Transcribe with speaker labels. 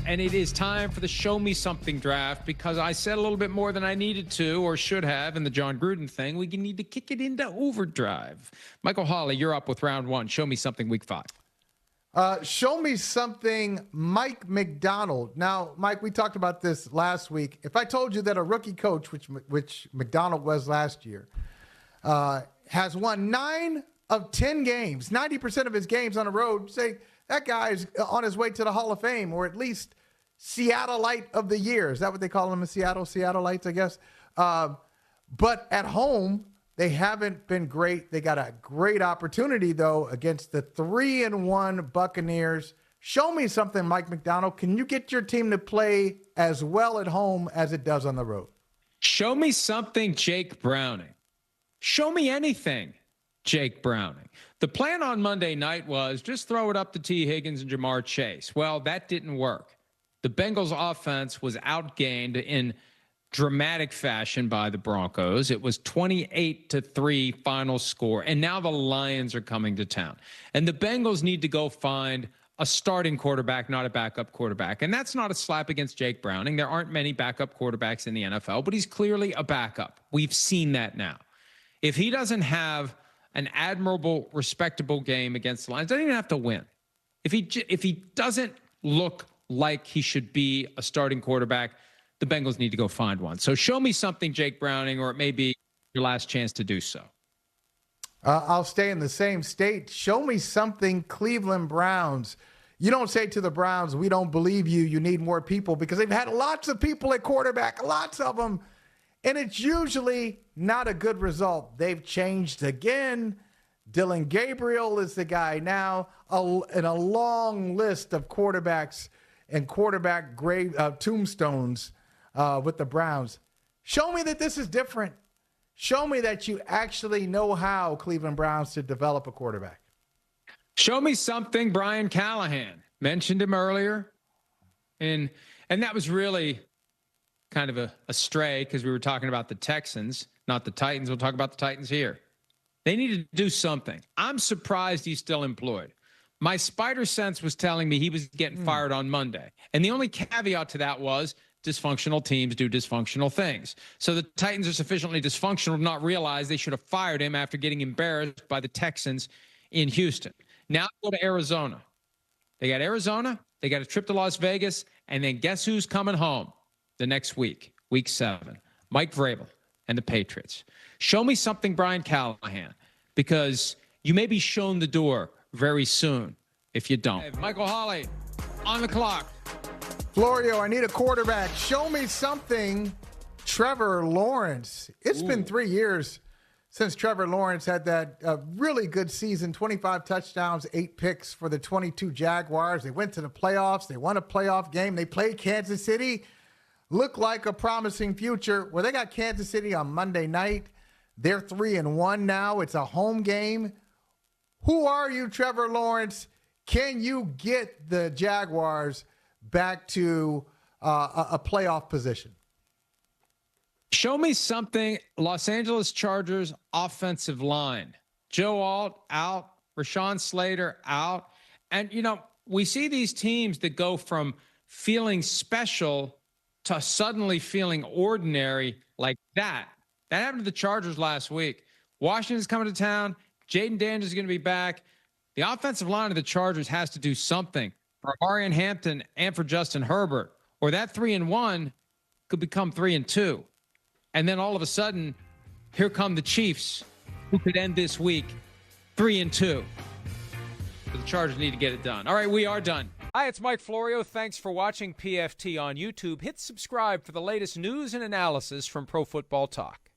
Speaker 1: and it is time for the Show Me Something draft because I said a little bit more than I needed to or should have in the John Gruden thing. We need to kick it into overdrive. Michael Holley, you're up with round one. Show me something week 5.
Speaker 2: Show me something Mike MacDonald. Now, Mike, we talked about this last week. If I told you that a rookie coach, which MacDonald was last year, has won 9 of 10 games, 90% of his games on the road, say that guy is on his way to the Hall of Fame, or at least Seattleite of the year. Is that what they call them in Seattle? Seattleites, I guess. But at home, they haven't been great. They got a great opportunity, though, against the 3-1 Buccaneers. Show me something, Mike MacDonald. Can you get your team to play as well at home as it does on the road?
Speaker 1: Show me something, Jake Browning. Show me anything, Jake Browning. The plan on Monday night was just throw it up to T. Higgins and Jamar Chase. Well, that didn't work. The Bengals offense was outgained in dramatic fashion by the Broncos. It was 28-3 final score. And now the Lions are coming to town. And the Bengals need to go find a starting quarterback, not a backup quarterback. And that's not a slap against Jake Browning. There aren't many backup quarterbacks in the NFL, but he's clearly a backup. We've seen that now. If he doesn't have an admirable, respectable game against the Lions, doesn't even have to win. If he doesn't look like he should be a starting quarterback, the Bengals need to go find one. So show me something, Jake Browning, or it may be your last chance to do so.
Speaker 2: I'll stay in the same state. Show me something, Cleveland Browns. You don't say to the Browns, we don't believe you. You need more people, because they've had lots of people at quarterback, lots of them. And it's usually not a good result. They've changed again. Dylan Gabriel is the guy now, in a long list of quarterbacks and quarterback tombstones with the Browns. Show me that this is different. Show me that you actually know how, Cleveland Browns, to develop a quarterback.
Speaker 1: Show me something, Brian Callahan. Mentioned him earlier. And that was really kind of a stray because we were talking about the Texans, not the Titans. We'll talk about the Titans here. They need to do something. I'm surprised he's still employed. My spider sense was telling me he was getting fired on Monday. And the only caveat to that was dysfunctional teams do dysfunctional things. So the Titans are sufficiently dysfunctional to not realize they should have fired him after getting embarrassed by the Texans in Houston. Now go to Arizona. They got Arizona. They got a trip to Las Vegas. And then guess who's coming home the next week, week 7? Mike Vrabel and the Patriots. Show me something, Brian Callahan, because you may be shown the door very soon if you don't. Michael Holley on the clock.
Speaker 2: Florio, I need a quarterback. Show me something, Trevor Lawrence. It's been 3 years since Trevor Lawrence had that really good season, 25 touchdowns, 8 picks for the 22 Jaguars. They went to the playoffs. They won a playoff game. They played Kansas City. Looked like a promising future. Well, they got Kansas City on Monday night. They're 3-1 now. It's a home game. Who are you, Trevor Lawrence? Can you get the Jaguars back to a playoff position?
Speaker 1: Show me something, Los Angeles Chargers offensive line. Joe Alt out, Rashawn Slater out. And, we see these teams that go from feeling special to suddenly feeling ordinary like that. That happened to the Chargers last week. Washington's coming to town. Jaden Daniels is going to be back. The offensive line of the Chargers has to do something for Arian Hampton and for Justin Herbert, or that 3-1 could become 3-2. And then all of a sudden, here come the Chiefs, who could end this week 3-2. But the Chargers need to get it done. All right, we are done.
Speaker 3: Hi, it's Mike Florio. Thanks for watching PFT on YouTube. Hit subscribe for the latest news and analysis from Pro Football Talk.